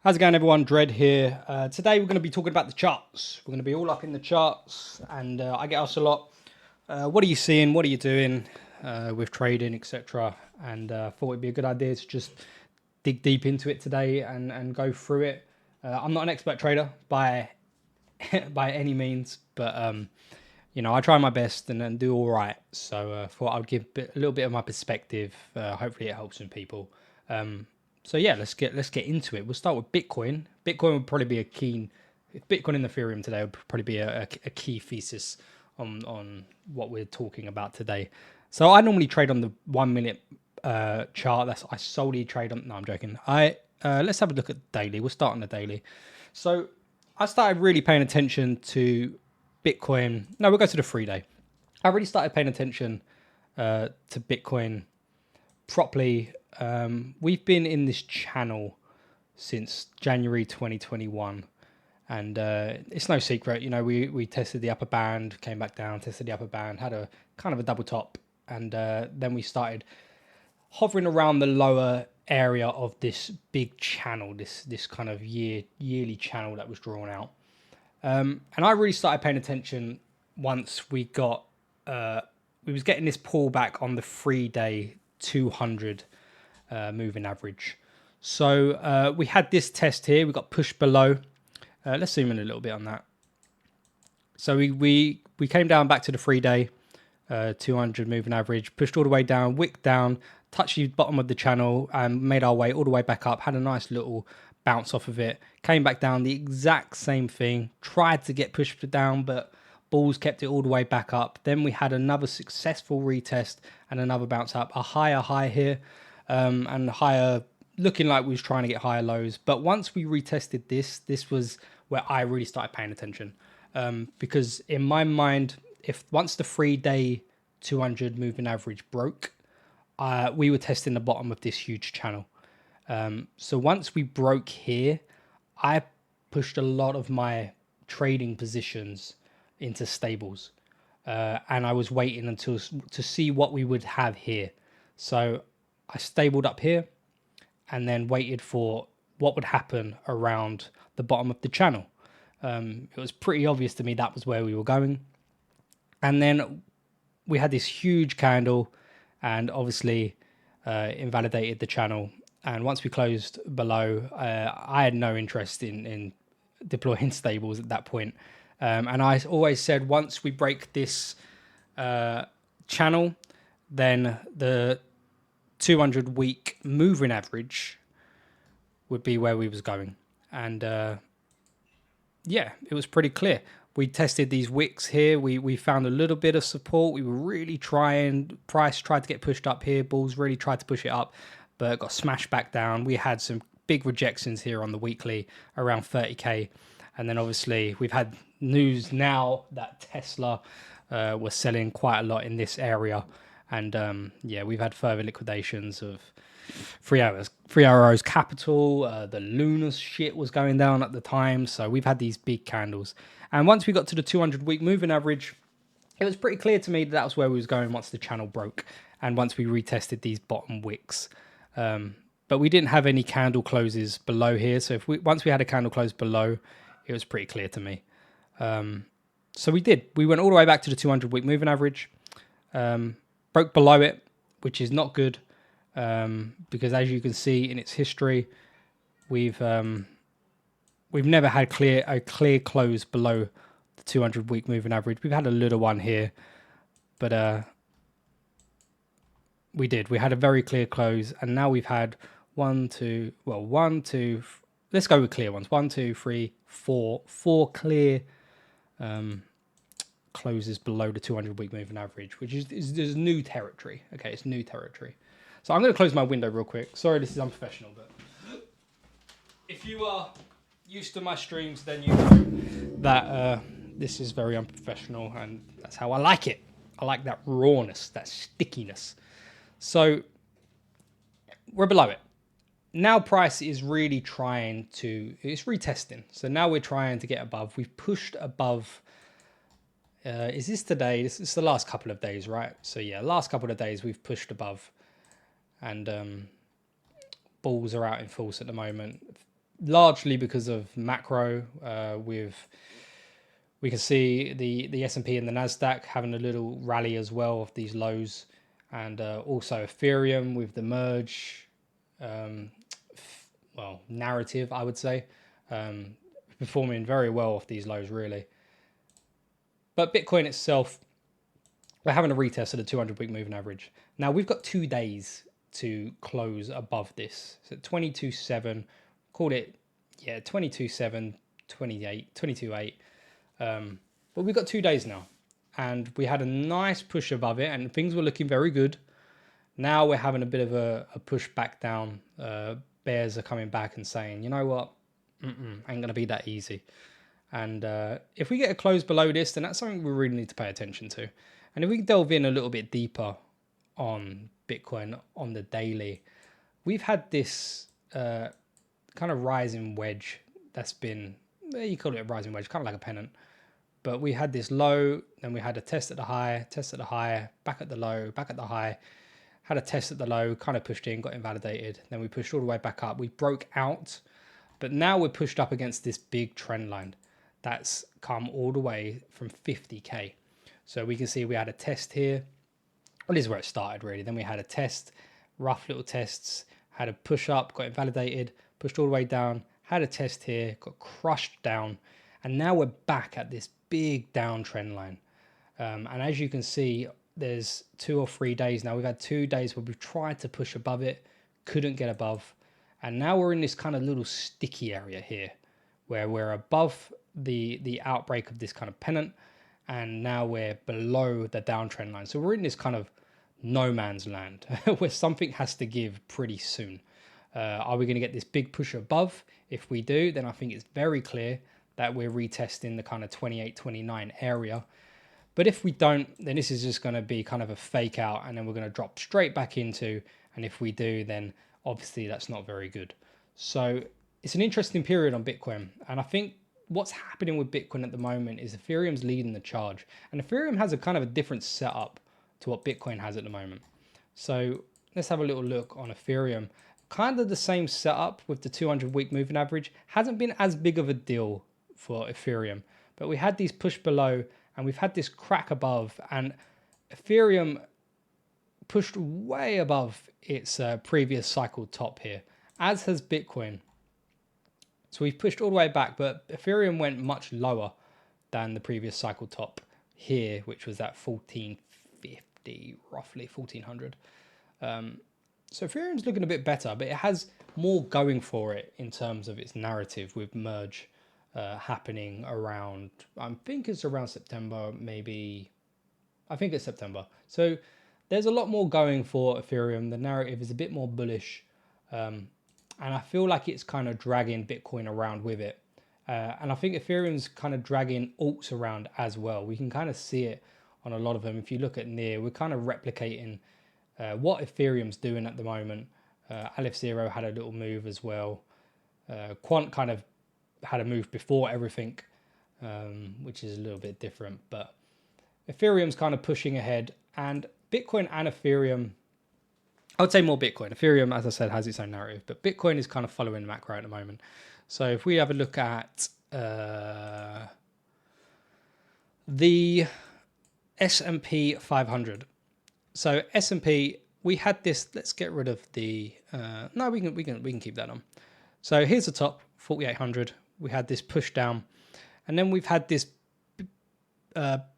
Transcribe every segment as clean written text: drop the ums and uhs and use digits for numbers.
How's it going, everyone? Dread here. Today we're going to be talking about the charts. We're going to be all up in the charts, and I get asked a lot, what are you seeing? What are you doing with trading, etc.? And thought it'd be a good idea to just dig deep into it today and go through it. I'm not an expert trader by by any means, but I try my best and do all right. So thought I'd give a little bit of my perspective. Hopefully, it helps some people. So yeah, let's get into it. We'll start with Bitcoin. Bitcoin would probably be Bitcoin and Ethereum today would probably be a key thesis on what we're talking about today. So I normally trade on the 1 minute chart. I solely trade on. No, I'm joking. Let's have a look at daily. We'll start on the daily. So I started really paying attention to Bitcoin. No, we'll go to the 3 day. I really started paying attention to Bitcoin properly. We've been in this channel since January 2021, and it's no secret. We tested the upper band, came back down, tested the upper band, had a kind of a double top, and then we started hovering around the lower area of this big channel, this kind of yearly channel that was drawn out. And I really started paying attention once we was getting this pullback on the 3 day 200 moving average. So we had this test here. We got pushed below. Let's zoom in a little bit on that. So we came down back to the 3 day 200 moving average, pushed all the way down, wicked down, touched the bottom of the channel, and made our way all the way back up. Had a nice little bounce off of it. Came back down, the exact same thing. Tried to get pushed down, but bulls kept it all the way back up. Then we had another successful retest and another bounce up. A higher high here, and higher, looking like we was trying to get higher lows. But once we retested this was where I really started paying attention, because in my mind, once the 3 day 200 moving average broke, we were testing the bottom of this huge channel. So once we broke here, I pushed a lot of my trading positions into stables, and I was waiting to see what we would have here. So I stabled up here and then waited for what would happen around the bottom of the channel. It was pretty obvious to me that was where we were going. And then we had this huge candle and obviously invalidated the channel. And once we closed below, I had no interest in deploying stables at that point. And I always said, once we break this channel, then the 200 week moving average would be where we was going. And yeah, it was pretty clear. We tested these wicks here. We found a little bit of support. We were really trying. Price tried to get pushed up here. Bulls really tried to push it up, but got smashed back down. We had some big rejections here on the weekly around 30k. And then obviously we've had news now that Tesla was selling quite a lot in this area. And yeah, we've had further liquidations of Three Arrows Capital. The Lunar shit was going down at the time. So we've had these big candles. And once we got to the 200 week moving average, it was pretty clear to me that was where we was going once the channel broke. And once we retested these bottom wicks. But we didn't have any candle closes below here. So once we had a candle close below, it was pretty clear to me. So we did. We went all the way back to the 200 week moving average. Broke below it, which is not good, because as you can see in its history, we've never had a clear close below the 200 week moving average. We've had a little one here, but we had a very clear close, and now we've had let's go with clear ones. 1, 2, 3, 4 clear closes below the 200 week moving average, which is new territory. Okay, it's new territory. So I'm going to close my window real quick. Sorry, this is unprofessional, but if you are used to my streams, then you know that this is very unprofessional, and that's how I like it. I like that rawness, that stickiness. So we're below it. Now price is really it's retesting. So now we're trying to get above. We've pushed above. Is this today? This is the last couple of days, right? So yeah, last couple of days we've pushed above, and bulls are out in force at the moment. largely because of macro. We can see the S&P and the Nasdaq having a little rally as well of these lows, and also Ethereum with the merge, narrative, I would say, um, performing very well off these lows really. But Bitcoin itself, we're having a retest of the 200-week moving average. Now we've got 2 days to close above this. So 22.7, called it, 22.7, 28, 22.8. But we've got 2 days now, and we had a nice push above it, and things were looking very good. Now we're having a bit of a push back down. Bears are coming back and saying, you know what, ain't going to be that easy. And if we get a close below this, then that's something we really need to pay attention to. And if we delve in a little bit deeper on Bitcoin on the daily, we've had this kind of rising wedge that's been, you call it a rising wedge, kind of like a pennant. But we had this low, then we had a test at the high, back at the low, back at the high, had a test at the low, kind of pushed in, got invalidated. Then we pushed all the way back up. We broke out, but now we're pushed up against this big trend line that's come all the way from 50K. So we can see we had a test here. Well, this is where it started really. Then we had a test, rough little tests, had a push up, got invalidated, pushed all the way down, had a test here, got crushed down. And now we're back at this big downtrend line. And as you can see, there's 2 or 3 days now. We've had 2 days where we've tried to push above it, couldn't get above. And now we're in this kind of little sticky area here where we're above the outbreak of this kind of pennant. And now we're below the downtrend line. So we're in this kind of no man's land where something has to give pretty soon. Are we going to get this big push above? If we do, then I think it's very clear that we're retesting the kind of 28, 29 area. But if we don't, then this is just going to be kind of a fake out, and then we're going to drop straight back into. And if we do, then obviously that's not very good. So it's an interesting period on Bitcoin. And I think what's happening with Bitcoin at the moment is Ethereum's leading the charge. And Ethereum has a kind of a different setup to what Bitcoin has at the moment. So let's have a little look on Ethereum. Kind of the same setup with the 200-week moving average. Hasn't been as big of a deal for Ethereum. But we had these push below, and we've had this crack above, and Ethereum pushed way above its previous cycle top here, as has Bitcoin. So we've pushed all the way back, but Ethereum went much lower than the previous cycle top here, which was at 1450, roughly 1400. So Ethereum's looking a bit better, but it has more going for it in terms of its narrative with merge happening around, I think it's around September, maybe, I think it's September. So there's a lot more going for Ethereum. The narrative is a bit more bullish. And I feel like it's kind of dragging Bitcoin around with it. And I think Ethereum's kind of dragging alts around as well. We can kind of see it on a lot of them. If you look at NEAR, we're kind of replicating what Ethereum's doing at the moment. Aleph Zero had a little move as well. Quant kind of had a move before everything, which is a little bit different. But Ethereum's kind of pushing ahead, and Bitcoin and Ethereum, I would say more Bitcoin. Ethereum, as I said, has its own narrative, but Bitcoin is kind of following the macro at the moment. So if we have a look at the S&P 500. So S&P, we had this. Let's get rid of the. No, we can keep that on. So here's the top, 4,800. We had this push down, and then we've had this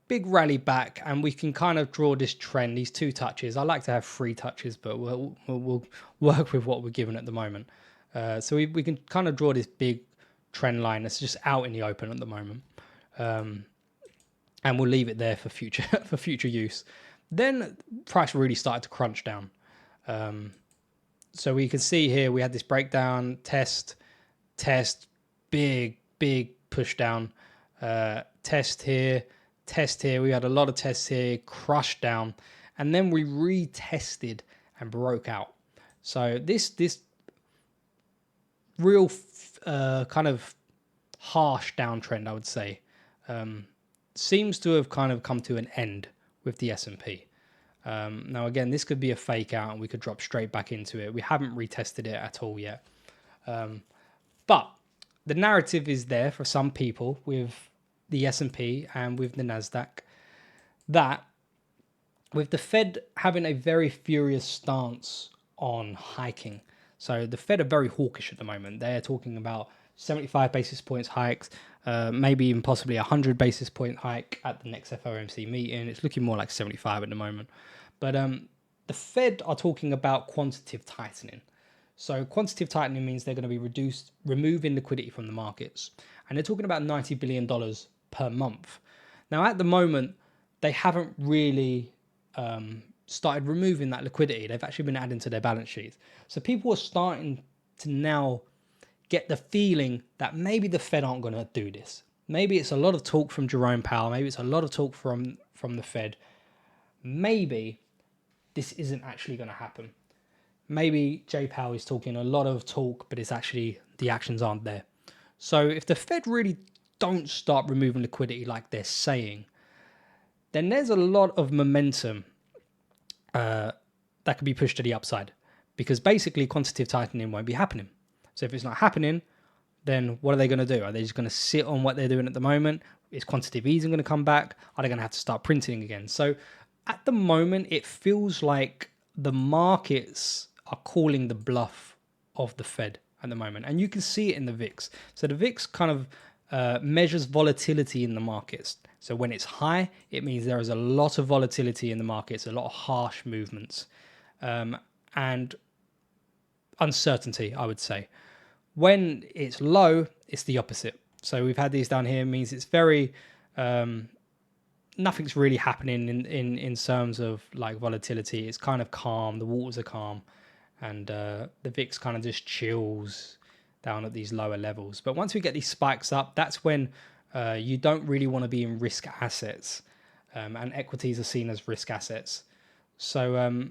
big rally back, and we can kind of draw this trend, these 2 touches. I like to have 3 touches, but we'll work with what we're given at the moment. So we can kind of draw this big trend line that's just out in the open at the moment, and we'll leave it there for future for future use. Then price really started to crunch down. So we can see here we had this breakdown, test, big push down, test here. We had a lot of tests here, crushed down, and then we retested and broke out. So this real kind of harsh downtrend, I would say, seems to have kind of come to an end with the S&P. Now again, this could be a fake out, and we could drop straight back into it. We haven't retested it at all yet. But the narrative is there for some people with the S&P and with the Nasdaq that with the Fed having a very furious stance on hiking. So the Fed are very hawkish at the moment. They're talking about 75 basis points hikes, maybe even possibly 100 basis point hike at the next FOMC meeting. It's looking more like 75 at the moment. But the Fed are talking about quantitative tightening. So quantitative tightening means they're going to be removing liquidity from the markets. And they're talking about $90 billion per month. Now, at the moment, they haven't really started removing that liquidity. They've actually been adding to their balance sheets. So people are starting to now get the feeling that maybe the Fed aren't going to do this. Maybe it's a lot of talk from Jerome Powell. Maybe it's a lot of talk from the Fed. Maybe this isn't actually going to happen. Maybe Jay Powell is talking a lot of talk, but it's actually the actions aren't there. So if the Fed really don't start removing liquidity like they're saying, then there's a lot of momentum that could be pushed to the upside, because basically quantitative tightening won't be happening. So if it's not happening, then what are they going to do? Are they just going to sit on what they're doing at the moment? Is quantitative easing going to come back? Are they going to have to start printing again? So at the moment, it feels like the markets are calling the bluff of the Fed at the moment. And you can see it in the VIX. So the VIX kind of measures volatility in the markets. So when it's high, it means there is a lot of volatility in the markets, a lot of harsh movements, and uncertainty, I would say. When it's low, it's the opposite. So we've had these down here, means it's very, nothing's really happening in terms of like volatility. It's kind of calm, the waters are calm, and the VIX kind of just chills down at these lower levels. But once we get these spikes up, that's when you don't really want to be in risk assets, and equities are seen as risk assets. So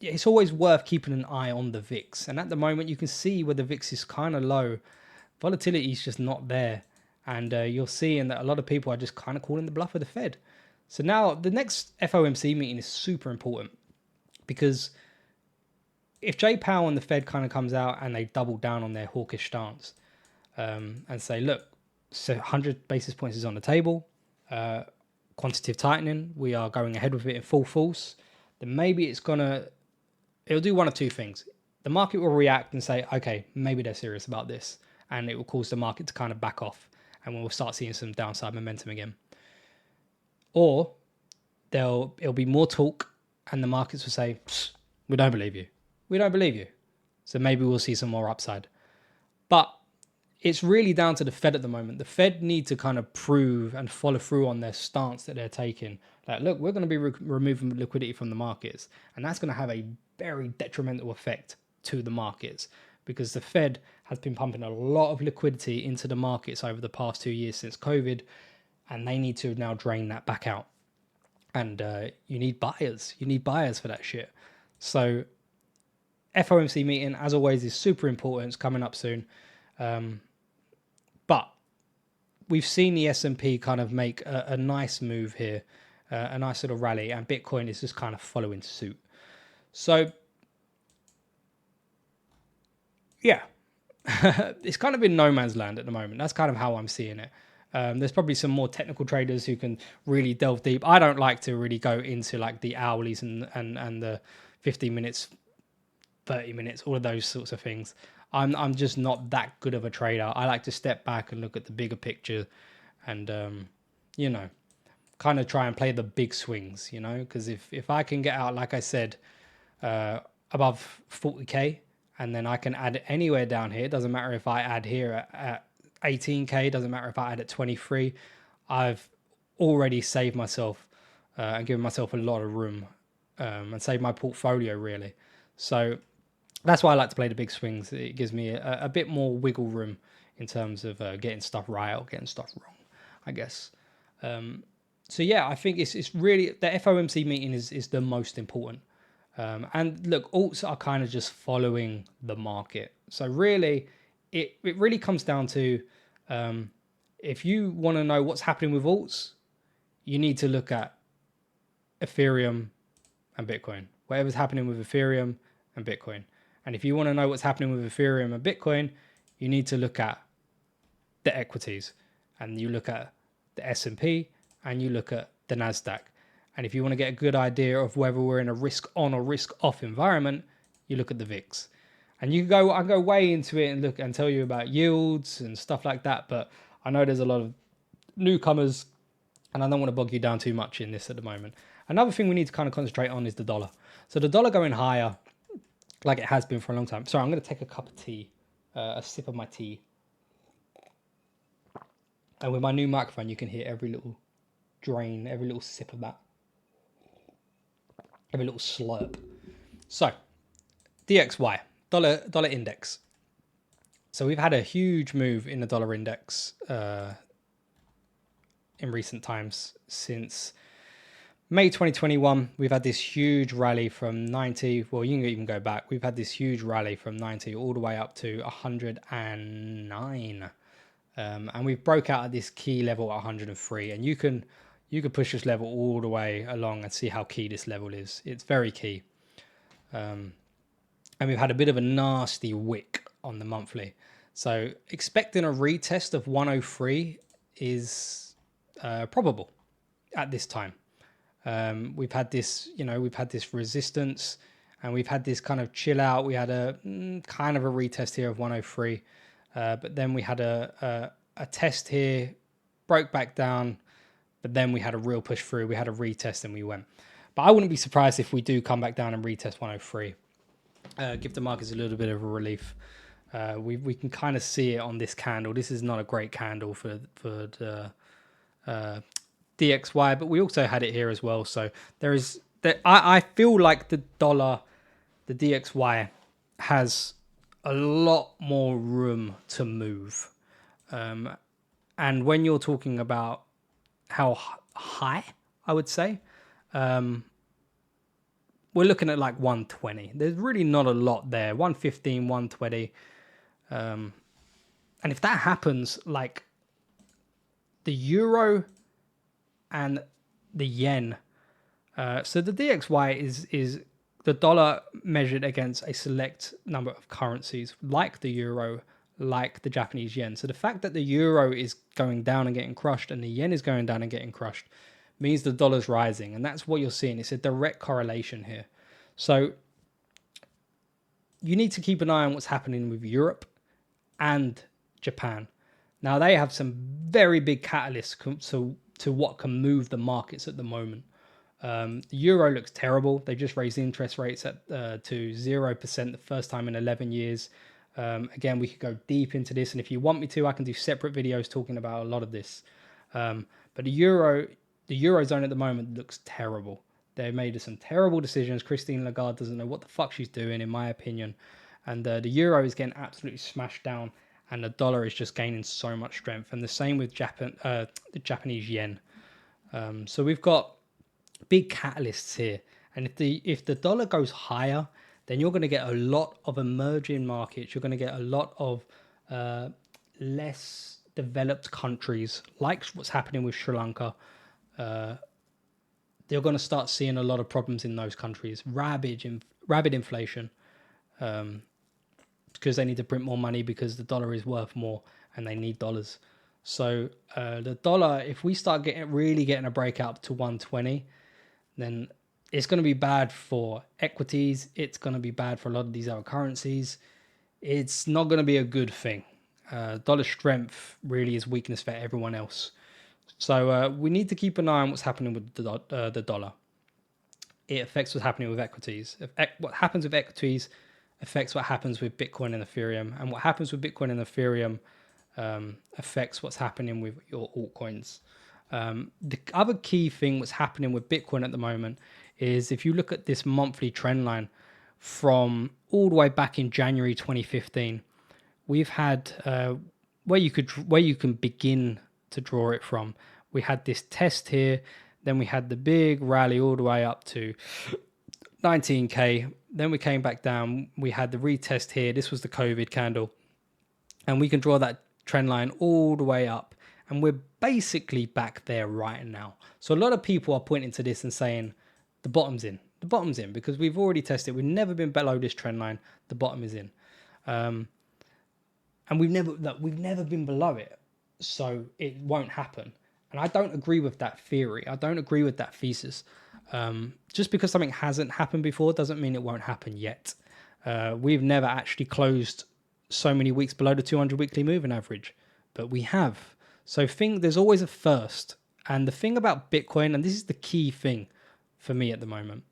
it's always worth keeping an eye on the VIX. And at the moment, you can see where the VIX is kind of low. Volatility is just not there. And you're seeing that a lot of people are just kind of calling the bluff of the Fed. So now the next FOMC meeting is super important, because if Jay Powell and the Fed kind of comes out and they double down on their hawkish stance, and say, look, so 100 basis points is on the table, quantitative tightening, we are going ahead with it in full force, then maybe it'll do one of two things. The market will react and say, okay, maybe they're serious about this. And it will cause the market to kind of back off, and we'll start seeing some downside momentum again. Or it'll be more talk, and the markets will say, we don't believe you. We don't believe you. So maybe we'll see some more upside. But it's really down to the Fed at the moment. The Fed need to kind of prove and follow through on their stance that they're taking. Like, look, we're going to be removing liquidity from the markets, and that's going to have a very detrimental effect to the markets, because the Fed has been pumping a lot of liquidity into the markets over the past 2 years since COVID, and they need to now drain that back out. And you need buyers. You need buyers for that shit. So FOMC meeting, as always, is super important. It's coming up soon. But we've seen the S&P kind of make a nice move here, a nice little rally, and Bitcoin is just kind of following suit. So, yeah, it's kind of in no man's land at the moment. That's kind of how I'm seeing it. There's probably some more technical traders who can really delve deep. I don't like to really go into like the hourlies and the 15 minutes, 30 minutes, all of those sorts of things. I'm just not that good of a trader. I like to step back and look at the bigger picture, and kind of try and play the big swings, because if I can get out, like I said, above 40k, and then I can add anywhere down here. It doesn't matter if I add here at 18k, doesn't matter if I add at 23. I've already saved myself and given myself a lot of room, and saved my portfolio really. So that's why I like to play the big swings. It gives me a bit more wiggle room in terms of getting stuff right or getting stuff wrong, I guess. So yeah, I think it's really, the FOMC meeting is the most important. And look, alts are kind of just following the market. So really, it really comes down to, if you want to know what's happening with alts, you need to look at Ethereum and Bitcoin. Whatever's happening with Ethereum and Bitcoin. And if you want to know what's happening with Ethereum and Bitcoin, you need to look at the equities, and you look at the S&P, and you look at the Nasdaq. And if you want to get a good idea of whether we're in a risk on or risk off environment, you look at the VIX. And you go, I go way into it and look and tell you about yields and stuff like that. But I know there's a lot of newcomers, and I don't want to bog you down too much in this at the moment. Another thing we need to kind of concentrate on is the dollar. So the dollar going higher, like it has been for a long time. Sorry, I'm going to take a cup of tea, a sip of my tea. And with my new microphone, you can hear every little drain, every little sip of that, every little slurp. So, DXY, dollar index. So we've had a huge move in the dollar index in recent times. Since May 2021, we've had this huge rally from 90. Well, you can even go back. We've had this huge rally from 90 all the way up to 109. And we've broke out at this key level at 103, and you can push this level all the way along and see how key this level is. It's very key. And we've had a bit of a nasty wick on the monthly. So expecting a retest of 103 is probable at this time. We've had this, we've had this resistance, and we've had this kind of chill out. We had a kind of a retest here of 103. But then we had a test here, broke back down, but then we had a real push through. We had a retest and we went. But I wouldn't be surprised if we do come back down and retest 103. Give the markets a little bit of a relief. We can kind of see it on this candle. This is not a great candle for the DXY, but we also had it here as well. So I feel like the dollar, the DXY, has a lot more room to move. And when you're talking about how high, I would say, we're looking at like 120. There's really not a lot there. 115, 120. And if that happens, like the euro and the yen, so the DXY is the dollar measured against a select number of currencies, like the euro, like the Japanese yen. So the fact that the euro is going down and getting crushed and the yen is going down and getting crushed means the dollar's rising. And that's what you're seeing. It's a direct correlation here. So you need to keep an eye on what's happening with Europe and Japan. Now, they have some very big catalysts to what can move the markets at the moment. The euro looks terrible. They just raised interest rates to 0% the first time in 11 years. Again, we could go deep into this, and if you want me to, I can do separate videos talking about a lot of this. But the eurozone at the moment looks terrible. They made some terrible decisions. Christine Lagarde doesn't know what the fuck she's doing, in my opinion. And the euro is getting absolutely smashed down, and the dollar is just gaining so much strength. And the same with the Japanese yen. So we've got big catalysts here, and if the dollar goes higher, then you're going to get a lot of emerging markets. You're going to get a lot of less developed countries, like what's happening with Sri Lanka. They're going to start seeing a lot of problems in those countries. Rabid inflation, because they need to print more money because the dollar is worth more and they need dollars. So the dollar, if we start really getting a breakout to 120, then it's going to be bad for equities. It's going to be bad for a lot of these other currencies. It's not going to be a good thing. Dollar strength really is weakness for everyone else. So we need to keep an eye on what's happening with the dollar. It affects what's happening with equities. What happens with equities affects what happens with Bitcoin and Ethereum. And what happens with Bitcoin and Ethereum affects what's happening with your altcoins. The other key thing what's happening with Bitcoin at the moment is if you look at this monthly trend line from all the way back in January 2015, we've had where you can begin to draw it from. We had this test here, then we had the big rally all the way up to 19k, then we came back down, we had the retest here, this was the COVID candle, and we can draw that trend line all the way up, and we're basically back there right now. So a lot of people are pointing to this and saying the bottom's in, because we've already tested, we've never been below this trend line, the bottom is in. and we've never been below it, so it won't happen. And I don't agree with that theory. I don't agree with that thesis. Just because something hasn't happened before doesn't mean it won't happen yet. We've never actually closed so many weeks below the 200 weekly moving average, but we have. So there's always a first. And the thing about Bitcoin, and this is the key thing for me at the moment,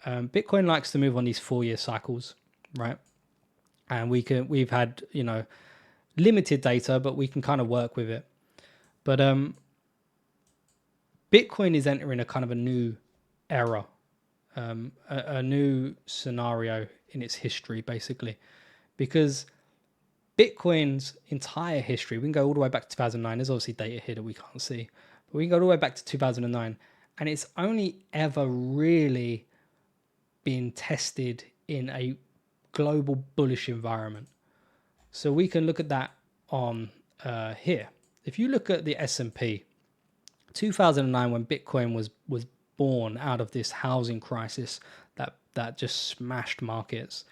Bitcoin likes to move on these 4-year cycles, right? And we've had, limited data, but we can kind of work with it. But Bitcoin is entering a kind of a new era, a new scenario in its history, basically, because Bitcoin's entire history, we can go all the way back to 2009. There's obviously data here that we can't see, but we can go all the way back to 2009, and it's only ever really been tested in a global bullish environment. So we can look at that on here. If you look at the S&P, 2009, when Bitcoin was born out of this housing crisis that just smashed markets,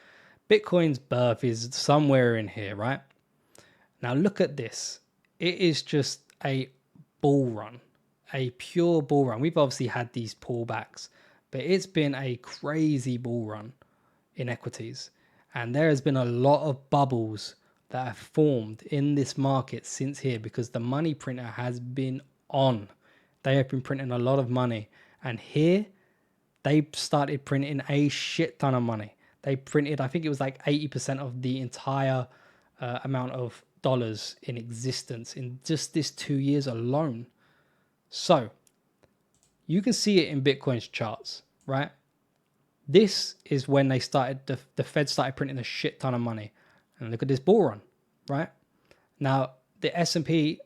Bitcoin's birth is somewhere in here, right? Now look at this. It is just a bull run, a pure bull run. We've obviously had these pullbacks, but it's been a crazy bull run in equities. And there has been a lot of bubbles that have formed in this market since here because the money printer has been on. They have been printing a lot of money. And here, they started printing a shit ton of money. They printed, I think it was like 80% of the entire amount of dollars in existence in just this 2 years alone. So, you can see it in Bitcoin's charts, right? This is when they started, the Fed started printing a shit ton of money. And look at this bull run, right? Now, the S&P,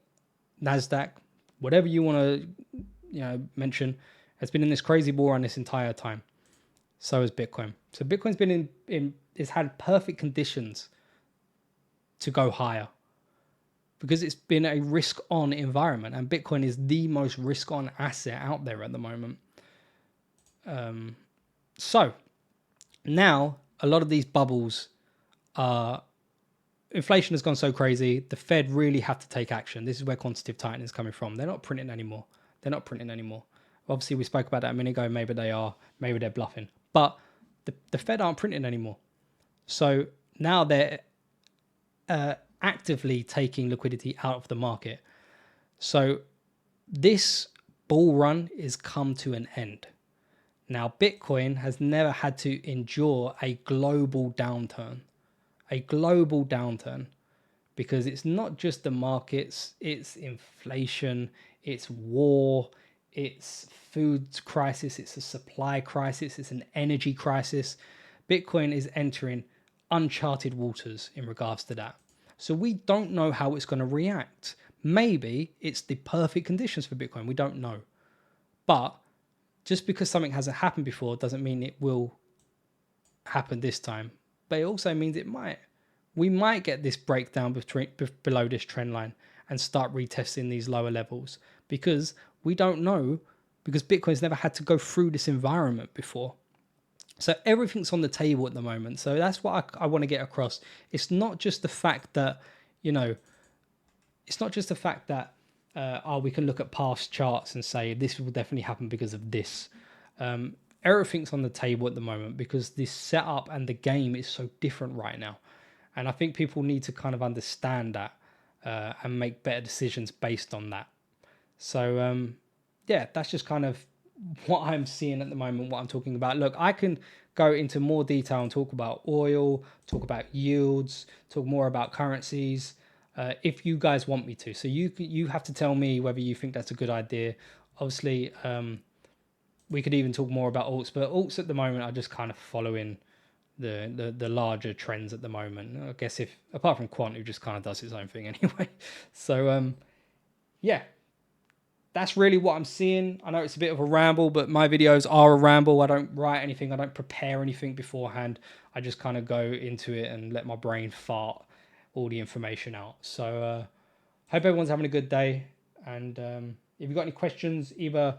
NASDAQ, whatever you want to mention, has been in this crazy bull run this entire time. So has Bitcoin. So Bitcoin's been it's had perfect conditions to go higher because it's been a risk-on environment, and Bitcoin is the most risk-on asset out there at the moment. So now a lot of these bubbles are, inflation has gone so crazy, the Fed really have to take action. This is where quantitative tightening is coming from. They're not printing anymore. Obviously, we spoke about that a minute ago. Maybe they are, maybe they're bluffing. But the Fed aren't printing anymore. So now they're actively taking liquidity out of the market. So this bull run is come to an end. Now, Bitcoin has never had to endure a global downturn. Because it's not just the markets, it's inflation, it's war, it's food crisis, it's a supply crisis, it's an energy crisis. Bitcoin is entering uncharted waters in regards to that. So we don't know how it's going to react. Maybe it's the perfect conditions for Bitcoin. We don't know. But just because something hasn't happened before doesn't mean it will happen this time. But it also means it might. We might get this breakdown below this trend line and start retesting these lower levels because we don't know, because Bitcoin's never had to go through this environment before. So everything's on the table at the moment. So that's what I want to get across. It's not just the fact that, we can look at past charts and say this will definitely happen because of this. Everything's on the table at the moment because this setup and the game is so different right now. And I think people need to kind of understand that and make better decisions based on that. So, that's just kind of what I'm seeing at the moment, what I'm talking about. Look, I can go into more detail and talk about oil, talk about yields, talk more about currencies, if you guys want me to. So you have to tell me whether you think that's a good idea. Obviously, we could even talk more about alts, but alts at the moment are just kind of following the larger trends at the moment. I guess apart from quant, who just kind of does his own thing anyway. So that's really what I'm seeing. I know it's a bit of a ramble, but my videos are a ramble. I don't write anything. I don't prepare anything beforehand. I just kind of go into it and let my brain fart all the information out. So hope everyone's having a good day. And if you've got any questions, either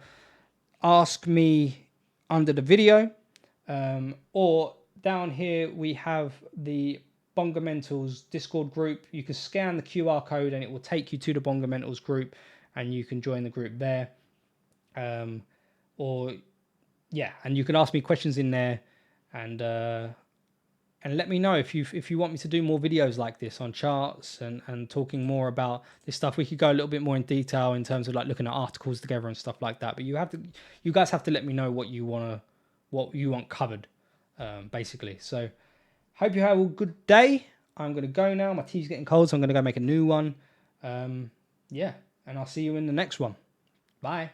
ask me under the video or down here we have the Bongamentals Discord group. You can scan the QR code and it will take you to the Bongamentals group, and you can join the group there. Or yeah, and you can ask me questions in there, and let me know if you want me to do more videos like this on charts and talking more about this stuff. We could go a little bit more in detail in terms of like looking at articles together and stuff like that. But you guys have to let me know what you want covered, basically. So hope you have a good day. I'm gonna go now. My tea's getting cold, so I'm gonna go make a new one. Yeah, and I'll see you in the next one. Bye.